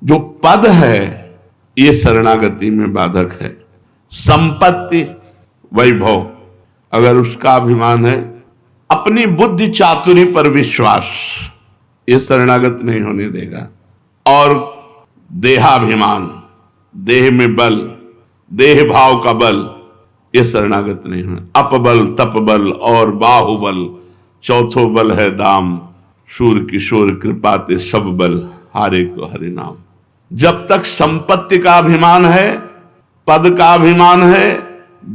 जो पद है ये शरणागति में बाधक है। संपत्ति, वैभव, अगर उसका अभिमान है, अपनी बुद्धि चातुरी पर विश्वास, ये शरणागत नहीं होने देगा। और देहाभिमान, देह में बल, देह भाव का बल, ये शरणागत नहीं है। अपबल, तपबल और बाहुबल, चौथो बल है दाम, शूर किशोर कृपाते सब बल, हारे को हरि नाम। जब तक संपत्ति का अभिमान है, पद का अभिमान है,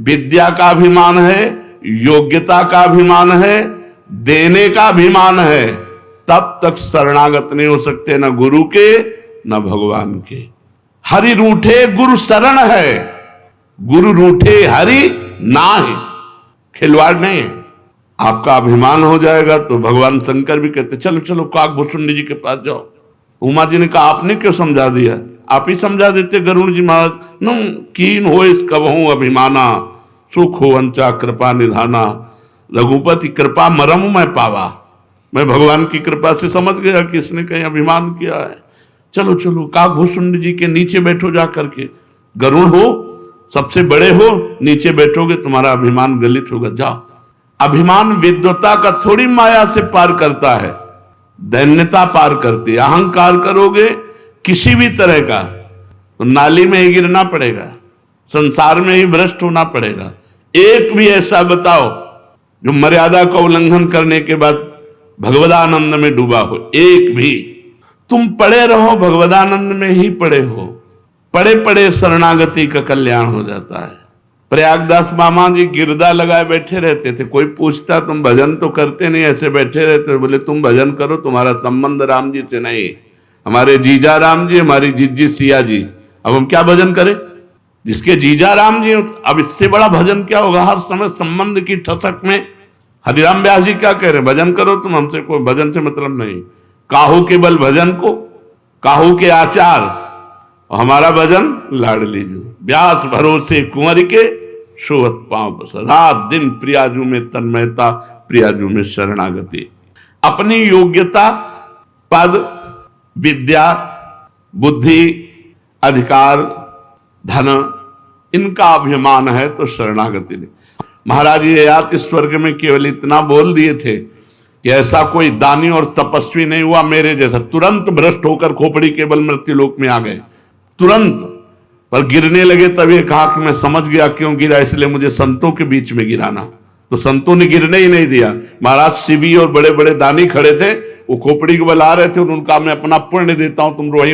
विद्या का अभिमान है, योग्यता का अभिमान है, देने का अभिमान है, तब तक शरणागत नहीं हो सकते, न गुरु के न भगवान के। हरि रूठे गुरु शरण है, गुरु रूठे हरि नाहि, खिलवाड़ नहीं है। आपका अभिमान हो जाएगा तो भगवान शंकर भी कहते चलो चलो काकभूषुंडी जी के पास जाओ। उमा जी ने कहा आपने क्यों समझा दिया, आप ही समझा देते। गरुड़ जी महाराज, नो कीन हो इस कबहू अभिमाना, सुख हो अंचा कृपा निधाना, रघुपति कृपा मरम मैं पावा। मैं भगवान की कृपा से समझ गया कि इसने कहीं अभिमान किया है। चलो चलो काकभूषुंडी जी के नीचे बैठो जा करके, गरुड़ हो, सबसे बड़े हो, नीचे बैठोगे तुम्हारा अभिमान गलित होगा, जाओ। अभिमान विद्वता का थोड़ी माया से पार करता है, दैन्यता पार करती है। अहंकार करोगे किसी भी तरह का तो नाली में ही गिरना पड़ेगा, संसार में ही भ्रष्ट होना पड़ेगा। एक भी ऐसा बताओ जो मर्यादा का उल्लंघन करने के बाद भगवदानंद में डूबा हो, एक भी। तुम पड़े रहो भगवदानंद में ही पड़े हो, पड़े पड़े शरणागति का कल्याण हो जाता है। प्रयागदास मामा जी गिरदा लगाए बैठे रहते थे, कोई पूछता तुम भजन तो करते नहीं, ऐसे बैठे रहते। बोले तुम भजन करो, तुम्हारा संबंध राम जी से नहीं, हमारे जीजा राम जी, हमारी जीजी सिया जी, अब हम क्या भजन करें। जिसके जीजा राम जी, अब इससे बड़ा भजन क्या होगा। हर समय संबंध की ठसक में हरिराम व्यास जी क्या कह रहे, भजन करो तुम, हमसे कोई भजन से मतलब नहीं। काहू के बल भजन को, काहू के आचार, हमारा भजन लाडली जी। व्यास भरोसे कुंवर के, शोभत पांव बस, रात दिन प्रियाजू में तन्मयता, प्रियाजू में शरणागति। अपनी योग्यता, पद, विद्या, बुद्धि, अधिकार, धन, इनका अभिमान है तो शरणागति नहीं। महाराज ये यात स्वर्ग में केवल इतना बोल दिए थे कि ऐसा कोई दानी और तपस्वी नहीं हुआ मेरे जैसा, तुरंत भ्रष्ट होकर खोपड़ी केवल मृत्युलोक में आ गए, तुरंत। पर गिरने लगे तब ये कहा कि मैं समझ गया क्यों गिरा, इसलिए मुझे संतों के बीच में गिराना। तो संतों ने गिरने ही नहीं दिया। महाराज शिवी और बड़े बड़े दानी खड़े थे, वो खोपड़ी के बल आ रहे थे, उनका मैं अपना पुण्य देता हूं, तुम वहीं